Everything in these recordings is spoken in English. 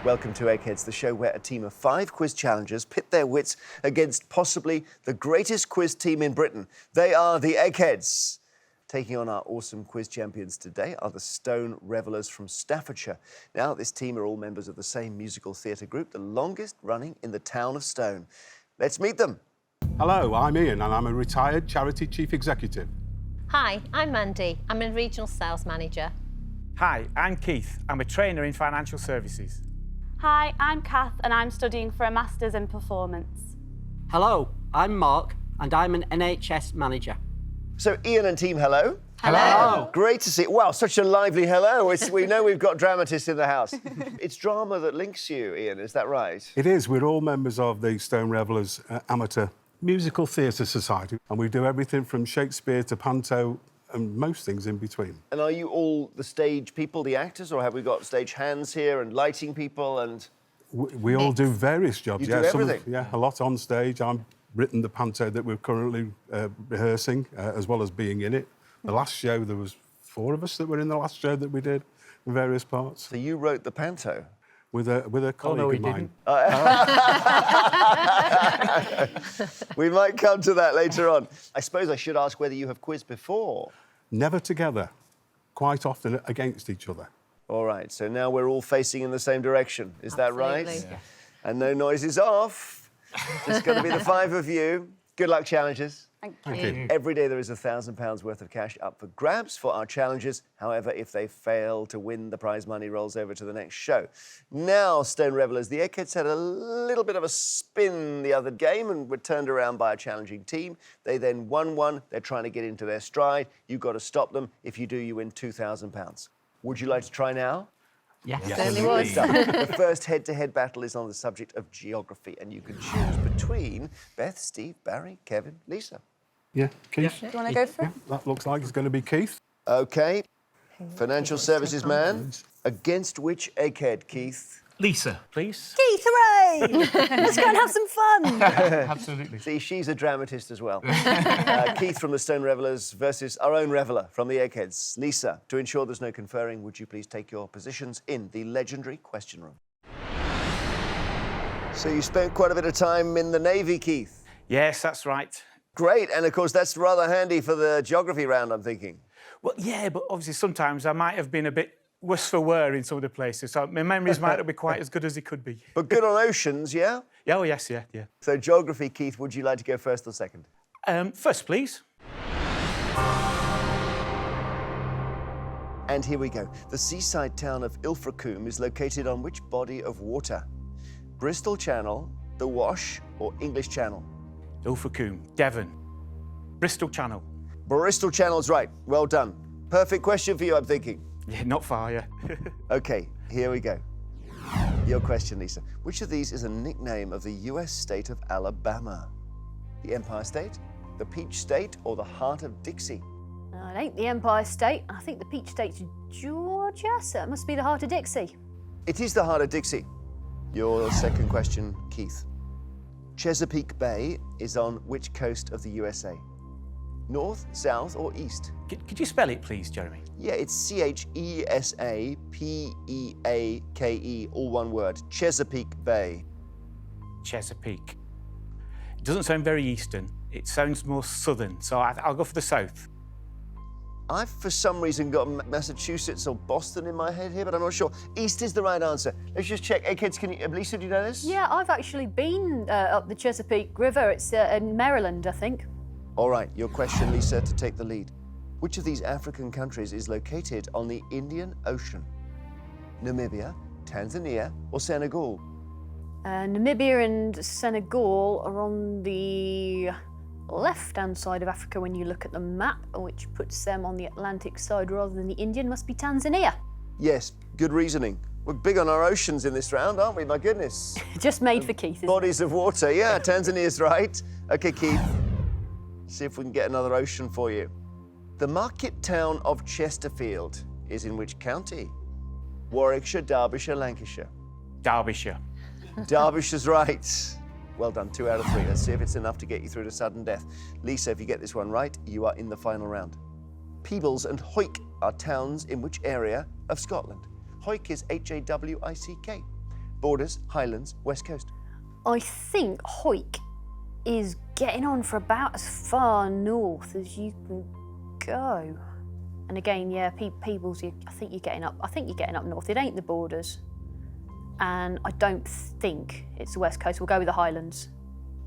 Welcome to Eggheads, the show where a team of 5 quiz challengers pit their wits against possibly the greatest quiz team in Britain. They are the Eggheads. Taking on our awesome quiz champions today are the Stone Revellers from Staffordshire. Now, this team are all members of the same musical theatre group, the longest running in the town of Stone. Let's meet them. Hello, I'm Ian and I'm a retired charity chief executive. Hi, I'm Mandy. I'm a regional sales manager. Hi, I'm Keith. I'm a trainer in financial services. Hi, I'm Kath and I'm studying for a Masters in Performance. Hello, I'm Mark and I'm an NHS manager. So, Ian and team, hello. Hello. Great to see you. Wow, such a lively hello. We know we've got dramatists in the house. It's drama that links you, Ian, is that right? It is. We're all members of the Stone Revellers Amateur Musical Theatre Society, and we do everything from Shakespeare to panto and most things in between. And are you all the stage people, the actors, or have we got stage hands here and lighting people and... We all do various jobs. You do everything? A lot on stage. I've written the panto that we're currently rehearsing, as well as being in it. The last show, there was 4 of us that were in the last show that we did in various parts. So you wrote the panto? With a colleague of mine. We might come to that later on. I suppose I should ask whether you have quizzed before. Never together, quite often against each other. All right, so now we're all facing in the same direction. Is that right? Absolutely. Yeah. And no noises off. It's going to be the 5 of you. Good luck, challengers. Thank you. Every day there is £1,000 worth of cash up for grabs for our challengers. However, if they fail to win, the prize money rolls over to the next show. Now, Stone Revellers, the Eggheads had a little bit of a spin the other game and were turned around by a challenging team. They then won one. They're trying to get into their stride. You've got to stop them. If you do, you win £2,000. Would you like to try now? Yes. Certainly was. The first head-to-head battle is on the subject of geography, and you can choose between Beth, Steve, Barry, Kevin, Lisa. Yeah, Keith? Do you want to go for it? That looks like it's going to be Keith. OK. Financial services man. Against which egghead, Keith? Lisa, please. Keith, hooray! Let's go and have some fun. Absolutely. See, she's a dramatist as well. Keith from the Stone Revellers versus our own reveller from the Eggheads. Lisa, to ensure there's no conferring, would you please take your positions in the legendary question room? So you spent quite a bit of time in the Navy, Keith. Yes, that's right. Great, and of course that's rather handy for the geography round, I'm thinking. Well, yeah, but obviously sometimes I might have been a bit worse for wear in some of the places, so my memories might not be quite as good as they could be. But good on oceans, yeah? Yeah, oh, yes, yeah. So geography, Keith, would you like to go first or second? First, please. And here we go. The seaside town of Ilfracombe is located on which body of water? Bristol Channel, the Wash, or English Channel? Ilfracombe, Devon, Bristol Channel. Bristol Channel's right. Well done. Perfect question for you, I'm thinking. Yeah, not far, yeah. OK, here we go. Your question, Lisa. Which of these is a nickname of the US state of Alabama? The Empire State, the Peach State, or the Heart of Dixie? It ain't the Empire State. I think the Peach State's Georgia, so it must be the Heart of Dixie. It is the Heart of Dixie. Your second question, Keith. Chesapeake Bay is on which coast of the USA? North, south, or east? Could you spell it, please, Jeremy? Yeah, it's Chesapeake, all one word. Chesapeake Bay. Chesapeake. It doesn't sound very eastern. It sounds more southern, so I'll go for the south. I've, for some reason, got Massachusetts or Boston in my head here, but I'm not sure. East is the right answer. Let's just check. Eggheads, Lisa, do you know this? Yeah, I've actually been up the Chesapeake River. It's in Maryland, I think. All right, your question, Lisa, to take the lead. Which of these African countries is located on the Indian Ocean? Namibia, Tanzania, or Senegal? Namibia and Senegal are on the left-hand side of Africa when you look at the map, which puts them on the Atlantic side rather than the Indian. Must be Tanzania. Yes, good reasoning. We're big on our oceans in this round, aren't we? My goodness. Just made for Keith. Bodies of water, yeah, Tanzania's right. OK, Keith, see if we can get another ocean for you. The market town of Chesterfield is in which county? Warwickshire, Derbyshire, Lancashire? Derbyshire. Derbyshire's right. Well done, 2 out of 3. Let's see if it's enough to get you through to sudden death. Lisa, if you get this one right, you are in the final round. Peebles and Hawick are towns in which area of Scotland? Hawick is H-A-W-I-C-K. Borders, Highlands, West Coast. I think Hoyk is getting on for about as far north as you can go. And again, yeah, Peebles, I think you're getting up north. It ain't the Borders. And I don't think it's the West Coast. We'll go with the Highlands.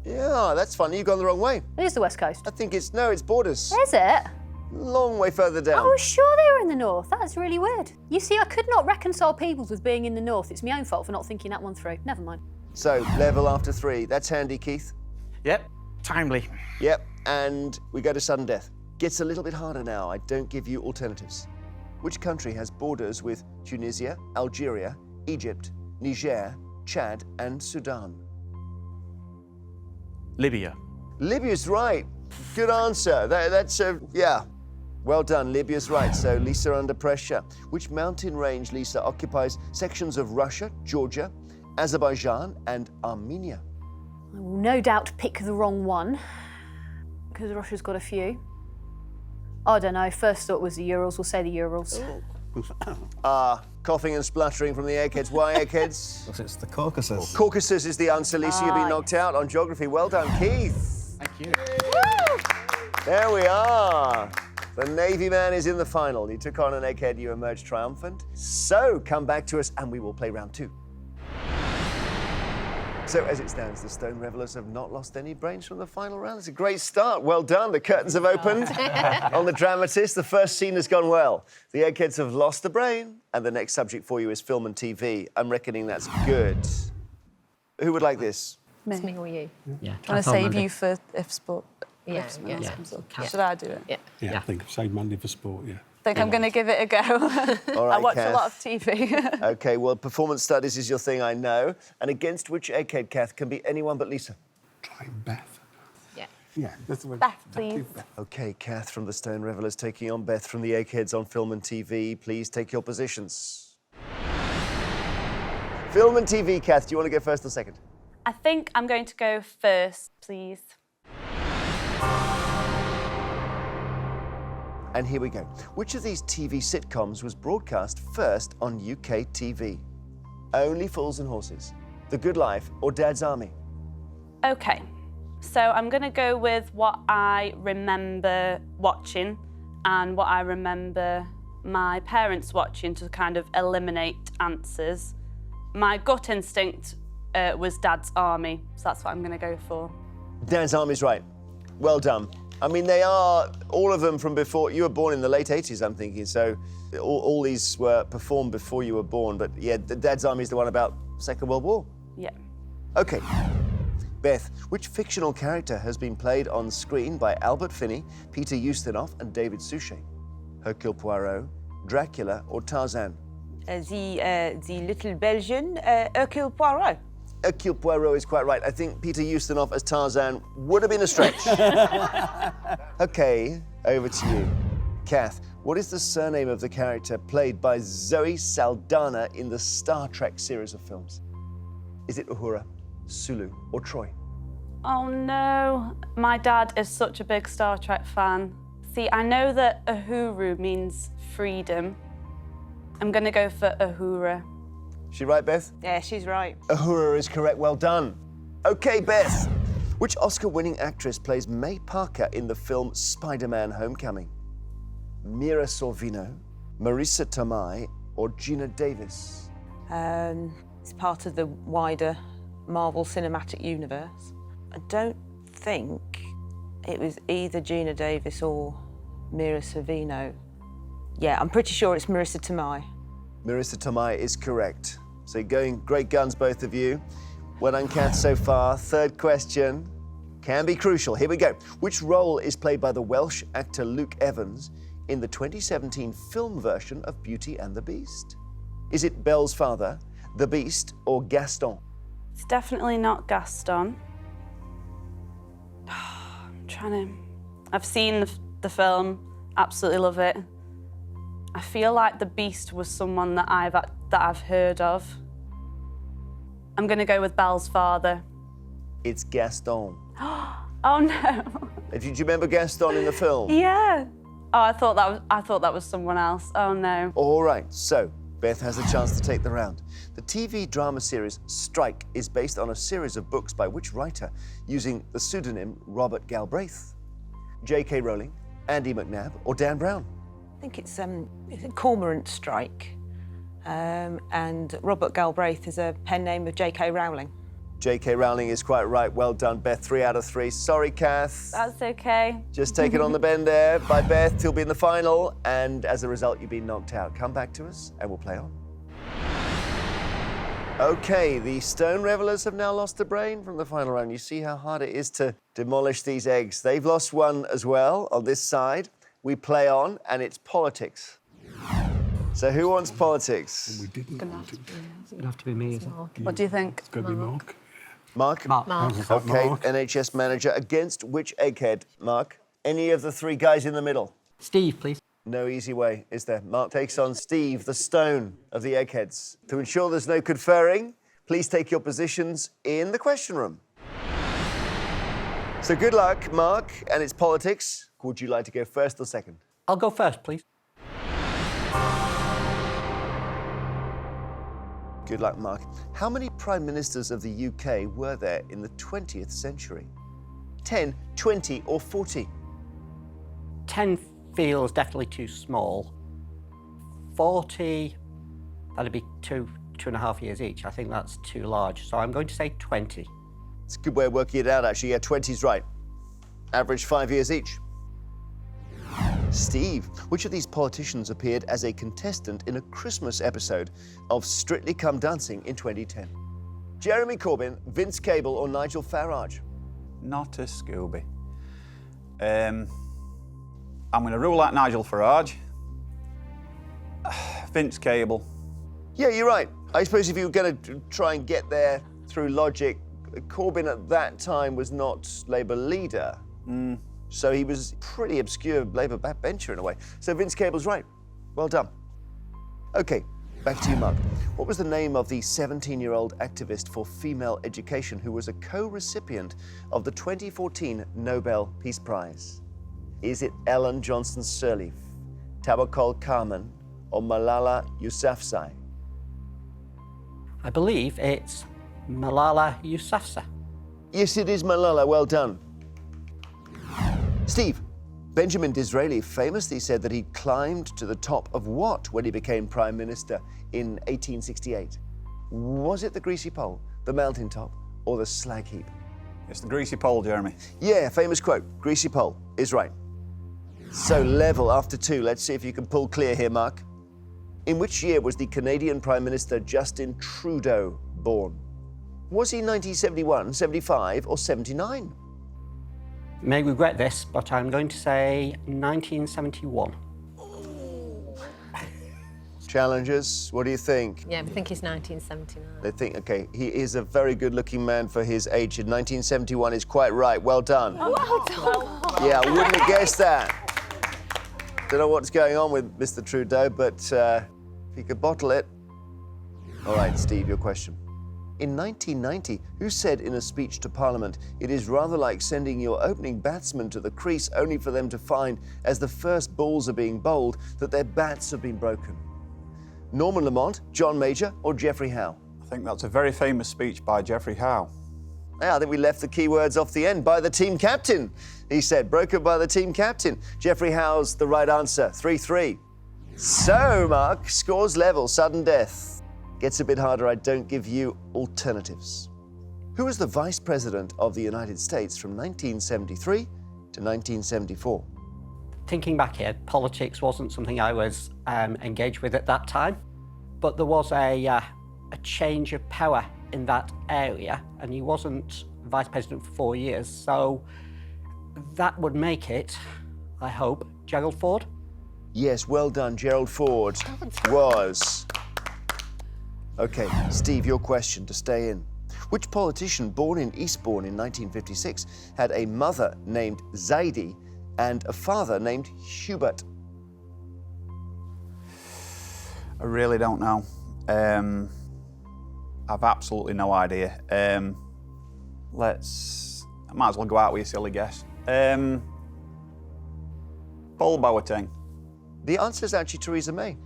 Yeah, that's funny. You've gone the wrong way. It is the West Coast. I think it's Borders. Is it? Long way further down. I was sure they were in the north. That's really weird. You see, I could not reconcile Peebles with being in the north. It's my own fault for not thinking that one through. Never mind. So, level after 3. That's handy, Keith. Yep, timely. Yep, and we go to sudden death. Gets a little bit harder now. I don't give you alternatives. Which country has borders with Tunisia, Algeria, Egypt, Niger, Chad, and Sudan? Libya. Libya's right. Good answer. Yeah. Well done, Libya's right. So Lisa under pressure. Which mountain range, Lisa, occupies sections of Russia, Georgia, Azerbaijan, and Armenia? I will no doubt pick the wrong one, because Russia's got a few. I don't know, first thought was the Urals. We'll say the Urals. Coughing and spluttering from the Eggheads. Why Eggheads? Because it's the Caucasus. Caucasus is the answer, Lisa. You've been knocked out on geography. Well done, Keith. Thank you. There we are. The Navy man is in the final. You took on an Egghead, you emerged triumphant. So come back to us and we will play round 2. So as it stands, the Stone Revellers have not lost any brains from the final round. It's a great start. Well done. The curtains have opened on the dramatist. The first scene has gone well. The Eggheads have lost a brain, and the next subject for you is film and TV. I'm reckoning that's good. Who would like this? It's me or you. Yeah. Trying to save you for if sport. Yeah, if yeah. else comes up. Yeah. Should I do it? Yeah. Yeah, I think I've saved Mandy for sport, yeah. I think I'm going to give it a go. All right, I watch Kath. a lot of TV. OK, well, performance studies is your thing, I know. And against which Egghead, Kath, can be anyone but Lisa? Try Beth. Yeah. Yeah, that's the way. Beth, please. OK, Kath from the Stone Revellers taking on Beth from the Eggheads on film and TV. Please take your positions. Film and TV, Kath, do you want to go first or second? I think I'm going to go first, please. And here we go. Which of these TV sitcoms was broadcast first on UK TV? Only Fools and Horses, The Good Life, or Dad's Army? OK, so I'm going to go with what I remember watching and what I remember my parents watching to kind of eliminate answers. My gut instinct was Dad's Army, so that's what I'm going to go for. Dad's Army's right. Well done. I mean, they are, all of them from before, you were born in the late 80s, I'm thinking, so all these were performed before you were born, but yeah, Dad's Army is the one about Second World War. Yeah. OK. Beth, which fictional character has been played on screen by Albert Finney, Peter Ustinov, and David Suchet? Hercule Poirot, Dracula, or Tarzan? The little Belgian, Hercule Poirot. Hercule Poirot is quite right. I think Peter Ustinov as Tarzan would have been a stretch. OK, over to you. Kath, what is the surname of the character played by Zoe Saldana in the Star Trek series of films? Is it Uhura, Sulu, or Troy? Oh no, my dad is such a big Star Trek fan. See, I know that Uhuru means freedom. I'm going to go for Uhura. She right, Beth? Yeah, she's right. Uhura is correct. Well done. OK, Beth. Which Oscar-winning actress plays May Parker in the film Spider-Man: Homecoming? Mira Sorvino, Marisa Tomei, or Gina Davis? It's part of the wider Marvel Cinematic Universe. I don't think it was either Gina Davis or Mira Sorvino. Yeah, I'm pretty sure it's Marisa Tomei. Marisa Tomei is correct. So you're going great guns, both of you. Well done, Kath, so far. Third question can be crucial. Here we go. Which role is played by the Welsh actor Luke Evans in the 2017 film version of Beauty and the Beast? Is it Belle's father, the Beast, or Gaston? It's definitely not Gaston. I've seen the film, absolutely love it. I feel like the Beast was someone that I've heard of. I'm going to go with Belle's father. It's Gaston. Oh no. Do you remember Gaston in the film? Yeah. Oh, I thought that was someone else. Oh no. All right, so Beth has a chance to take the round. The TV drama series Strike is based on a series of books by which writer using the pseudonym Robert Galbraith? J.K. Rowling, Andy McNabb, or Dan Brown? I think it's Cormorant Strike. And Robert Galbraith is a pen name of J.K. Rowling. J.K. Rowling is quite right. Well done, Beth. 3 out of 3. Sorry, Kath. That's okay. Just taken on the bend there by Beth. He'll be in the final, and as a result, you've been knocked out. Come back to us, and we'll play on. Okay, the Stone Revellers have now lost the brain from the final round. You see how hard it is to demolish these eggs. They've lost one as well on this side. We play on, and it's politics. So who wants politics? We didn't want it. It's going to have to be me, isn't it? What do you think? It's going to be Mark. Mark? Mark. Okay, Mark. NHS manager. Against which egghead, Mark? Any of the 3 guys in the middle? Steve, please. No easy way, is there? Mark takes on Steve, the stone of the eggheads. To ensure there's no conferring, please take your positions in the question room. So good luck, Mark, and it's politics. Would you like to go first or second? I'll go first, please. Good luck, Mark. How many prime ministers of the UK were there in the 20th century? 10, 20, or 40? 10 feels definitely too small. 40, that'd be 2.5 years each. I think that's too large. So I'm going to say 20. It's a good way of working it out, actually. Yeah, 20's right. Average 5 years each. Steve, which of these politicians appeared as a contestant in a Christmas episode of Strictly Come Dancing in 2010? Jeremy Corbyn, Vince Cable, or Nigel Farage? Not a Scooby. I'm going to rule out Nigel Farage. Vince Cable. Yeah, you're right. I suppose if you were going to try and get there through logic, Corbyn at that time was not Labour leader. So he was pretty obscure Labour backbencher in a way. So Vince Cable's right. Well done. OK, back to you, Mark. What was the name of the 17-year-old activist for female education who was a co-recipient of the 2014 Nobel Peace Prize? Is it Ellen Johnson Sirleaf, Tawakkol Karman, or Malala Yousafzai? I believe it's Malala Yousafzai. Yes, it is Malala. Well done. Steve, Benjamin Disraeli famously said that he climbed to the top of what when he became Prime Minister in 1868? Was it the greasy pole, the mountaintop, or the slag heap? It's the greasy pole, Jeremy. Yeah, famous quote, greasy pole is right. So level after 2. Let's see if you can pull clear here, Mark. In which year was the Canadian Prime Minister Justin Trudeau born? Was he 1971, 75, or 79? May regret this, but I'm going to say 1971. Challengers, what do you think? Yeah, I think he's 1979. They think, okay, he is a very good-looking man for his age. In 1971 is quite right. Well done. Well done. Yeah, I wouldn't have guessed that. Don't know what's going on with Mr. Trudeau, but if he could bottle it. All right, Steve, your question. In 1990, who said in a speech to Parliament, it is rather like sending your opening batsmen to the crease only for them to find, as the first balls are being bowled, that their bats have been broken? Norman Lamont, John Major, or Geoffrey Howe? I think that's a very famous speech by Geoffrey Howe. Yeah, I think we left the key words off the end. By the team captain, he said. Broken by the team captain. Geoffrey Howe's the right answer. 3-3. So, Mark, scores level, sudden death. Gets a bit harder, I don't give you alternatives. Who was the Vice President of the United States from 1973 to 1974? Thinking back here, politics wasn't something I was engaged with at that time, but there was a change of power in that area, and he wasn't Vice President for 4 years, so that would make it, I hope, Gerald Ford? Yes, well done. Gerald Ford was... OK, Steve, your question to stay in. Which politician born in Eastbourne in 1956 had a mother named Zaidi and a father named Hubert? I really don't know. I've absolutely no idea. I might as well go out with a silly guess. Paul Boateng. The answer is actually Theresa May.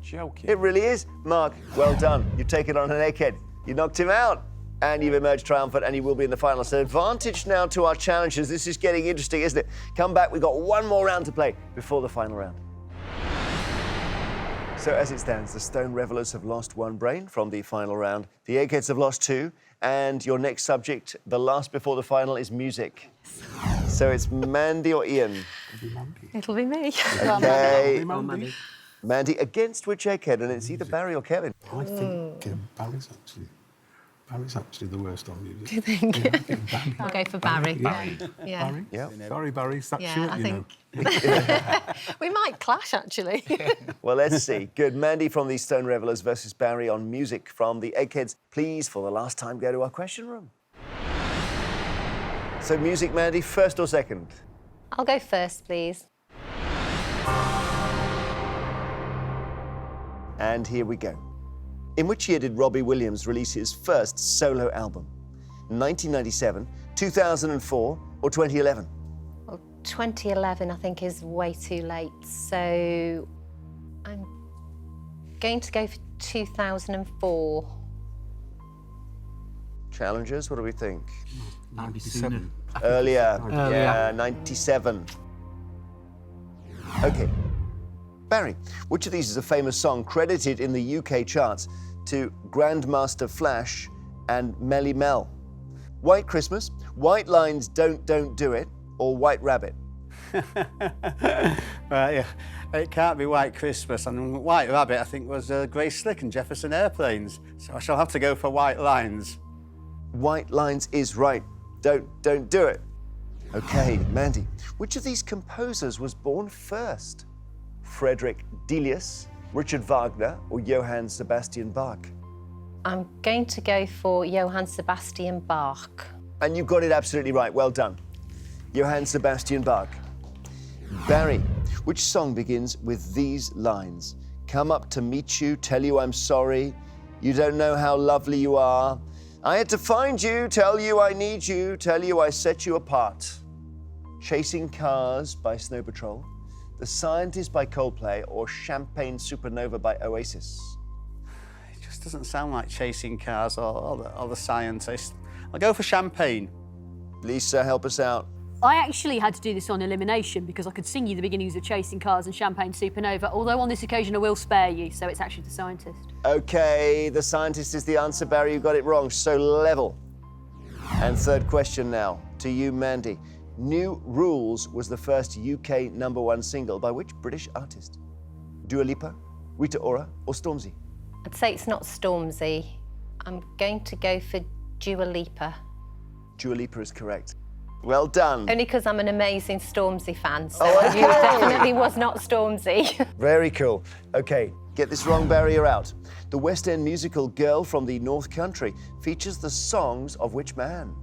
joking. It really is. Mark, well done. You've taken on an egghead. You knocked him out. And you've emerged triumphant, and you will be in the final. So advantage now to our challengers. This is getting interesting, isn't it? Come back, we've got one more round to play before the final round. So as it stands, the Stone Revellers have lost 1 brain from the final round. The Eggheads have lost 2. And your next subject, the last before the final, is music. So it's Mandy or Ian? It'll be me. Okay. Mandy. Mandy, against which egghead? And it's either Barry or Kevin. I think Barry's actually the worst on music. Do you think? Yeah, I think Barry. I'll go for Barry. Yeah. Barry? Yeah. Sorry, Barry, that's Yeah, it, I you know. think we might clash, actually. Well, let's see. Good. Mandy from the Stone Revellers versus Barry on music from the Eggheads. Please, for the last time, go to our question room. So music, Mandy, first or second? I'll go first, please. And here we go. In which year did Robbie Williams release his first solo album? 1997, 2004, or 2011? Well, 2011, I think, is way too late. So I'm going to go for 2004. Challengers, what do we think? 97. Earlier. Yeah, 97. OK. Barry, which of these is a famous song credited in the UK charts to Grandmaster Flash and Melly Mel? White Christmas, White Lines Don't Do It, or White Rabbit? Right, yeah. It can't be White Christmas. And White Rabbit, I think, was Grace Slick and Jefferson Airplanes. So I shall have to go for White Lines. White Lines is right. Don't do it. OK, Mandy, which of these composers was born first? Frederick Delius, Richard Wagner, or Johann Sebastian Bach? I'm going to go for Johann Sebastian Bach. And you got it absolutely right. Well done. Johann Sebastian Bach. Barry, which song begins with these lines? Come up to meet you, tell you I'm sorry. You don't know how lovely you are. I had to find you, tell you I need you, tell you I set you apart. Chasing Cars by Snow Patrol, The Scientist by Coldplay, or Champagne Supernova by Oasis? It just doesn't sound like Chasing Cars or the Scientist. I'll go for Champagne. Lisa, help us out. I actually had to do this on elimination because I could sing you the beginnings of Chasing Cars and Champagne Supernova, although on this occasion I will spare you, so it's actually The Scientist. OK, The Scientist is the answer, Barry. You got it wrong, so level. And third question now, to you, Mandy. New Rules was the first UK #1 single by which British artist? Dua Lipa, Rita Ora, or Stormzy? I'd say it's not Stormzy. I'm going to go for Dua Lipa. Dua Lipa is correct. Well done. Only because I'm an amazing Stormzy fan, so Oh, I knew it okay. definitely was not Stormzy. Very cool. OK, get this wrong, Barry, you're out. The West End musical Girl from the North Country features the songs of which man?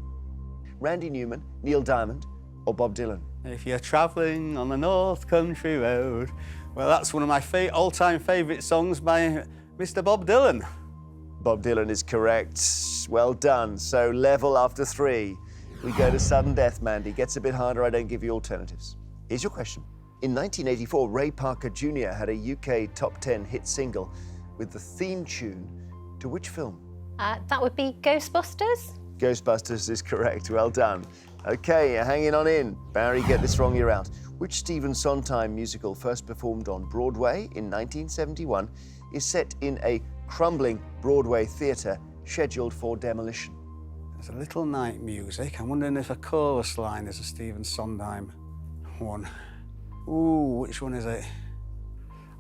Randy Newman, Neil Diamond, or Bob Dylan? If you're travelling on the North Country Road, well, that's one of my all-time favourite songs by Mr. Bob Dylan. Bob Dylan is correct. Well done. So level after 3. We go to sudden death, Mandy. Gets a bit harder, I don't give you alternatives. Here's your question. In 1984, Ray Parker Jr. had a UK top 10 hit single with the theme tune to which film? That would be Ghostbusters. Ghostbusters is correct. Well done. OK, you're hanging on in. Barry, get this wrong, you're out. Which Stephen Sondheim musical first performed on Broadway in 1971 is set in a crumbling Broadway theatre scheduled for demolition? There's a little night music. I'm wondering if a chorus line is a Stephen Sondheim one. Ooh, which one is it?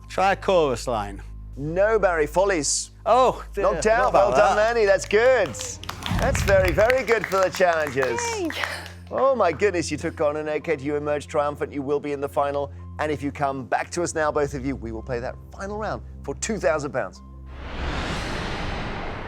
Try a chorus line. No, Barry, Follies. Oh, dear. Knocked Not out. about Well done, that. Mandy. That's good. That's very, very good for the challengers. Oh, my goodness. You took on an egghead. You emerged triumphant. You will be in the final. And if you come back to us now, both of you, we will play that final round for £2,000.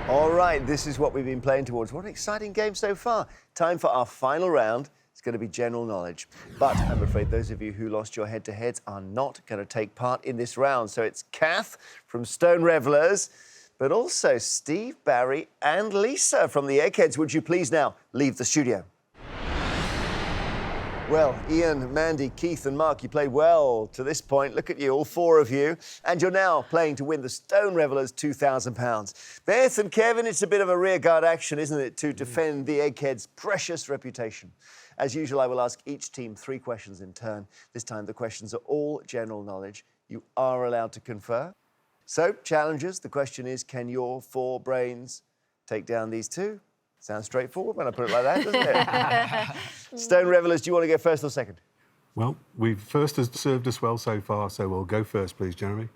All right, this is what we've been playing towards. What an exciting game so far. Time for our final round. It's going to be general knowledge. But I'm afraid those of you who lost your head-to-heads are not going to take part in this round. So it's Kath from Stone Revellers, but also Steve, Barry and Lisa from the Eggheads. Would you please now leave the studio? Well, Ian, Mandy, Keith and Mark, you played well to this point. Look at you, all four of you. And you're now playing to win the Stone Revellers £2,000. Beth and Kevin, it's a bit of a rearguard action, isn't it, to defend the Eggheads' precious reputation. As usual, I will ask each team 3 questions in turn. This time the questions are all general knowledge. You are allowed to confer. So, challengers, the question is, can your 4 brains take down these 2? Sounds straightforward when I put it like that, doesn't it? Stone Revellers, do you want to go first or second? Well, first has served us well so far, so we'll go first, please, Jeremy.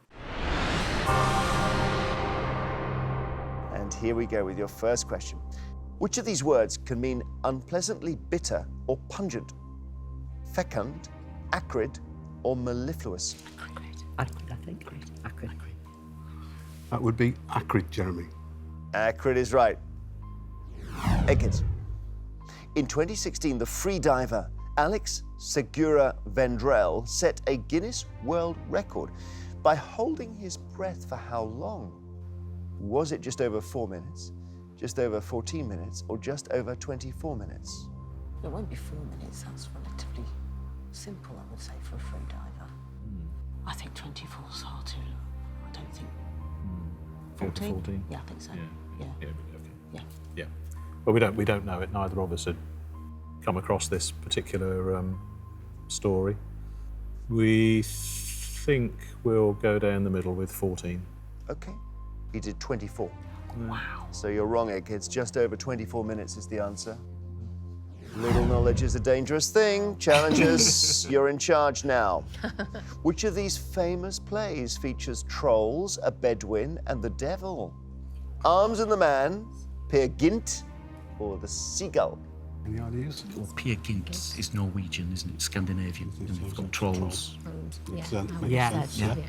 And here we go with your first question. Which of these words can mean unpleasantly bitter or pungent? Fecund, acrid, or mellifluous? Acrid, I think. Acrid. That would be acrid, Jeremy. Acrid is right. Eggheads. In 2016, the free diver Alex Segura Vendrell set a Guinness World Record by holding his breath for how long? Was it just over 4 minutes, just over 14 minutes, or just over 24 minutes? It won't be 4 minutes. That's relatively simple, I would say, for a free diver. I think 24 is far too long. I don't think. 14? 14? Yeah, I think so. Yeah. Yeah. Yeah. Well, we don't know it. Neither of us had come across this particular story. We think we'll go down the middle with 14. Okay. He did 24. Wow. So you're wrong, Eggheads. Just over 24 minutes is the answer. Little knowledge is a dangerous thing. Challengers, you're in charge now. Which of these famous plays features trolls, a Bedouin, and the devil? Arms and the Man, Peer Gynt, or the Seagull? Any ideas? Well, Peer Gynt is Norwegian, isn't it? Scandinavian. And we've got trolls. Yeah,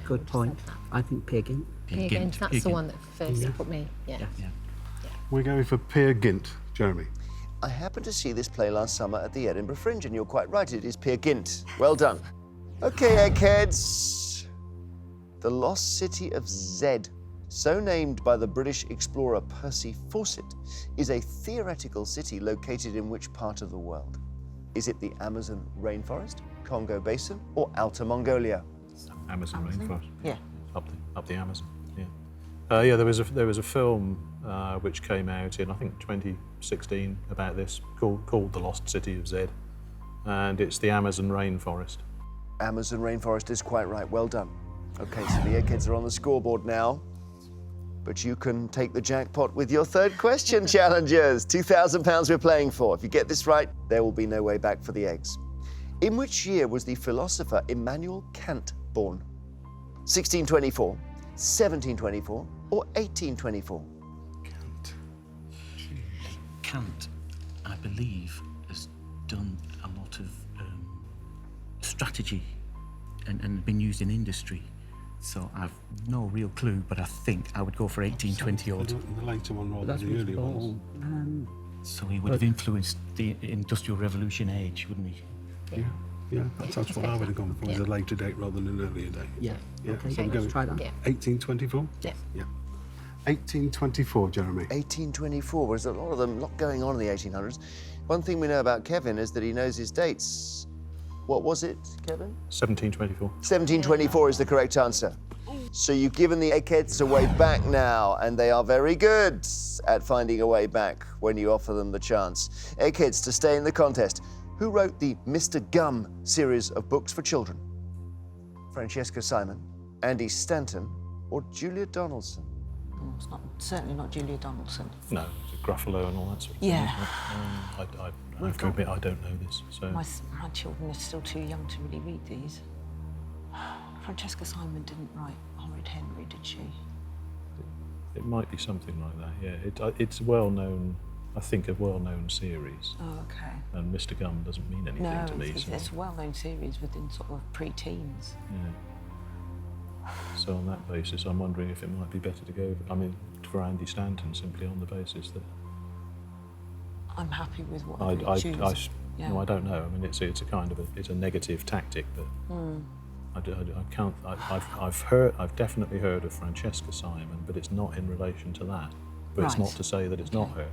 good point. I think Peer Gynt. Peer Gynt, that's the one that first put me. Yeah. We're going for Peer Gynt, Jeremy. I happened to see this play last summer at the Edinburgh Fringe, and you're quite right, it is Peer Gynt. Well done. Okay, Eggheads. The lost city of Zed, so named by the British explorer Percy Fawcett, is a theoretical city located in which part of the world? Is it the Amazon rainforest, Congo Basin, or Outer Mongolia? Amazon rainforest. Yeah. Up the Amazon. Yeah. There was a film which came out in I think 2016 about this called The Lost City of Zed, and it's the Amazon rainforest. Amazon rainforest is quite right. Well done. Okay, so the Eggheads are on the scoreboard now. But you can take the jackpot with your third question, challengers. £2,000 we're playing for. If you get this right, there will be no way back for the eggs. In which year was the philosopher Immanuel Kant born? 1624, 1724, or 1824? Kant, I believe, has done a lot of strategy and been used in industry. So I've no real clue, but I think I would go for 1820 odd. The later one rather than the earlier ones. So he would have influenced the Industrial Revolution age, wouldn't he? Yeah, that's what I would have gone for, as a later date rather than an earlier date. Yeah. Okay, So let's try that. 1824? Yeah. 1824, Jeremy. 1824, there's a lot going on in the 1800s. One thing we know about Kevin is that he knows his dates. What was it, Kevin? 1724. 1724 is the correct answer. So you've given the Eggheads a way back now, and they are very good at finding a way back when you offer them the chance. Eggheads, to stay in the contest, who wrote the Mr. Gum series of books for children? Francesca Simon, Andy Stanton, or Julia Donaldson? It's certainly not Julia Donaldson. No, Gruffalo and all that sort of thing. Yeah. I have to admit I don't know this. So My children are still too young to really read these. Francesca Simon didn't write Horrid Henry, did she? it might be something like that. Yeah, it's well known. I think a well-known series. Oh, okay. And Mr. Gum doesn't mean anything to me. It's a well-known series within sort of pre-teens. Yeah. So on that basis, I'm wondering if it might be better to go, for Andy Stanton, simply on the basis that... I'm happy with what I choose. No, I don't know. It's a kind of it's a negative tactic, but I can't. I've definitely heard of Francesca Simon, but it's not in relation to that. But it's not to say that it's not her.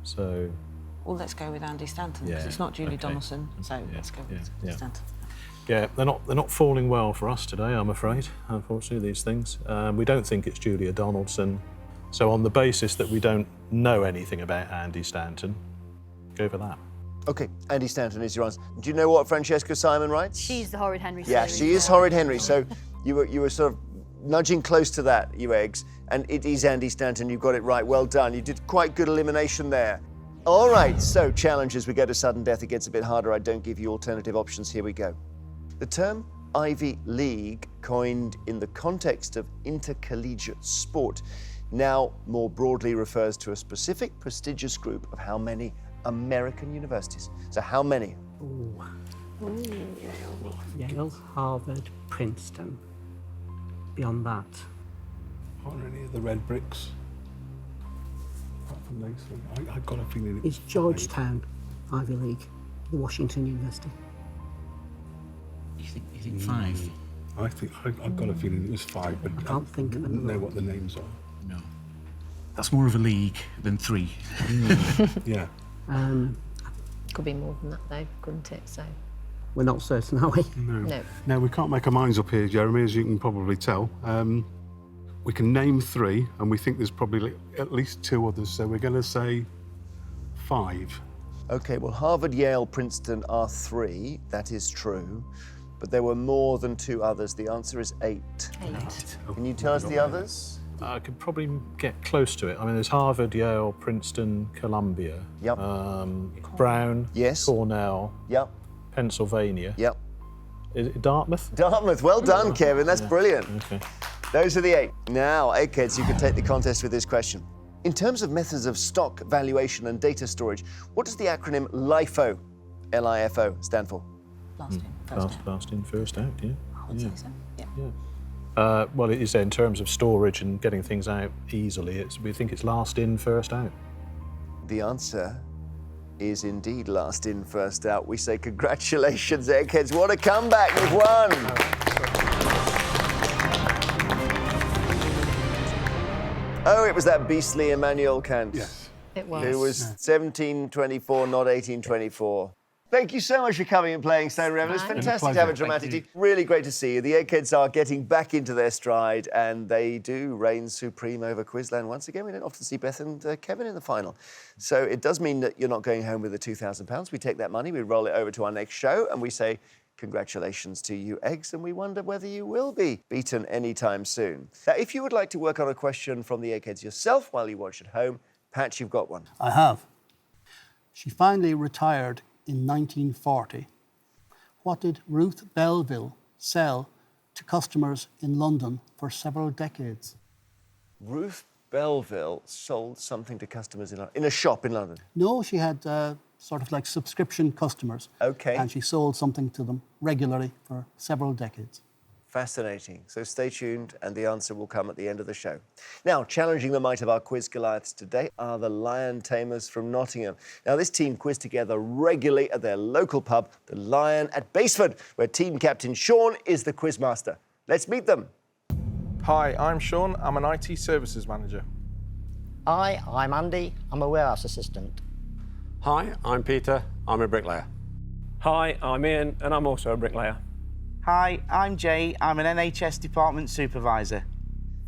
So Well, let's go with Andy Stanton, because it's not Julie Donaldson, so let's go with Stanton. Yeah, they're not falling well for us today, I'm afraid, unfortunately, these things. We don't think it's Julia Donaldson. So on the basis that we don't know anything about Andy Stanton, go for that. OK, Andy Stanton is your answer. Do you know what Francesca Simon writes? She's the Horrid Henry Yeah, series. she is Horrid Henry. So you were sort of nudging close to that, you eggs. And it is Andy Stanton. You got it right. Well done. You did quite good elimination there. All right, so challenge as we go to sudden death. It gets a bit harder. I don't give you alternative options. Here we go. The term Ivy League, coined in the context of intercollegiate sport, now more broadly refers to a specific prestigious group of how many American universities? So how many? Yale, Harvard, Princeton. Beyond that. Aren't any of the red bricks? Apart from those three. I've got a feeling It's Georgetown, Ivy League, the Washington University. You think 5? I've got a feeling it was 5, but I can't think of don't another know what the names are. No. That's more of a league than 3. Yeah. Could be more than that, though, couldn't it? So We're not certain, are we? no. No, we can't make our minds up here, Jeremy, as you can probably tell. We can name 3, and we think there's probably at least 2 others, so we're going to say 5. OK, well, Harvard, Yale, Princeton are 3. That is true. But there were more than 2 others. The answer is 8. 8. Can you tell us the others? I could probably get close to it. I mean, there's Harvard, Yale, Princeton, Columbia. Yep. Brown. Yes. Cornell. Yep. Pennsylvania. Yep. Is it Dartmouth? Dartmouth. Well done, Kevin. That's brilliant. Okay. Those are the 8. Now, Eggheads, you can take the contest with this question. In terms of methods of stock valuation and data storage, what does the acronym LIFO, L-I-F-O, stand for? Last in, first out, yeah. I would say so, yeah. Well, it is in terms of storage and getting things out easily. We think it's last in, first out. The answer is indeed last in, first out. We say congratulations, Eggheads. What a comeback. You've won. Oh, it was that beastly Immanuel Kant. Yes. It was. Who was 1724, not 1824. Thank you so much for coming and playing Stone Revellers. Fine. Fantastic to have a dramatic team. Really great to see you. The Eggheads are getting back into their stride, and they do reign supreme over Quizland once again. We don't often see Beth and Kevin in the final. So it does mean that you're not going home with the £2,000. We take that money, we roll it over to our next show, and we say, congratulations to you, Eggs, and we wonder whether you will be beaten anytime soon. Now, if you would like to work on a question from the Eggheads yourself while you watch at home, Pat, you've got one. I have. She finally retired in 1940. What did Ruth Belville sell to customers in London for several decades? Ruth Belville sold something to customers in a shop in London? No, she had sort of like subscription customers. OK. And she sold something to them regularly for several decades. Fascinating. So stay tuned and the answer will come at the end of the show. Now, challenging the might of our quiz Goliaths today are the Lion Tamers from Nottingham. Now, this team quiz together regularly at their local pub, the Lion at Baseford, where team captain Sean is the quizmaster. Let's meet them. Hi, I'm Sean. I'm an IT services manager. Hi, I'm Andy. I'm a warehouse assistant. Hi, I'm Peter. I'm a bricklayer. Hi, I'm Ian, and I'm also a bricklayer. Hi, I'm Jay. I'm an NHS department supervisor.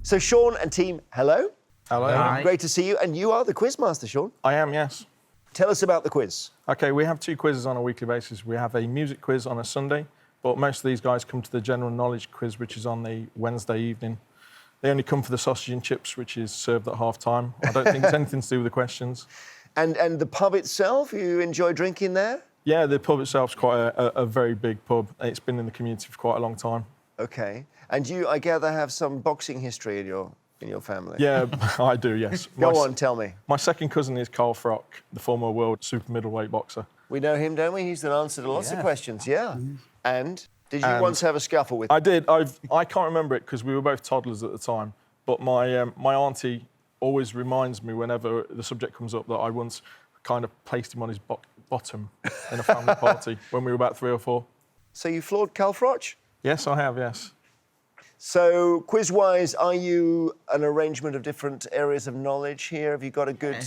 So, Sean and team, hello. Hello. Hi. Great to see you. And you are the quizmaster, Sean. I am, yes. Tell us about the quiz. OK, we have 2 quizzes on a weekly basis. We have a music quiz on a Sunday, but most of these guys come to the general knowledge quiz, which is on the Wednesday evening. They only come for the sausage and chips, which is served at half-time. I don't think it's anything to do with the questions. And the pub itself, you enjoy drinking there? Yeah, the pub itself's quite a very big pub. It's been in the community for quite a long time. OK. And you, I gather, have some boxing history in your family? Yeah, I do, yes. Go on, tell me. My second cousin is Carl Frock, the former world super middleweight boxer. We know him, don't we? He's the answer to lots of questions, yeah. And did you once have a scuffle with him? I did. I can't remember it because we were both toddlers at the time. But my auntie always reminds me whenever the subject comes up that I once kind of placed him on his bottom in a family party when we were about 3 or 4. So you floored Carl Froch? Yes, I have, yes. So, quiz-wise, are you an arrangement of different areas of knowledge here? Have you got a good...